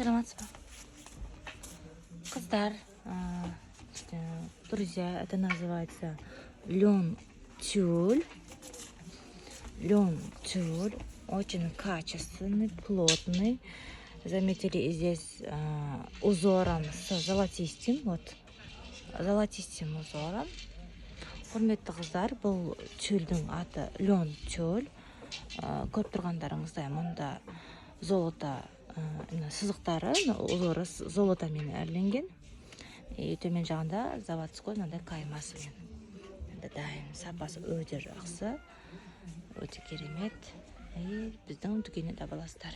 Саламатсыз ба? Қыздар, друзья, это называется лен тюль. Лен тюль очень качественный, плотный. Заметили здесь узором с золотистым, вот золотистым узором. Құрметті қыздар, бұл тюльдің аты лен тюль. Көріп тұрғандарыңыздай мұнда золото сызықтары, узоры золотамен әрленген. Төмен жағында заводской мынандай каймасымен. Дайын, сапасы өте жақсы, өте керемет. Біздің дүкеннен таба аласыздар.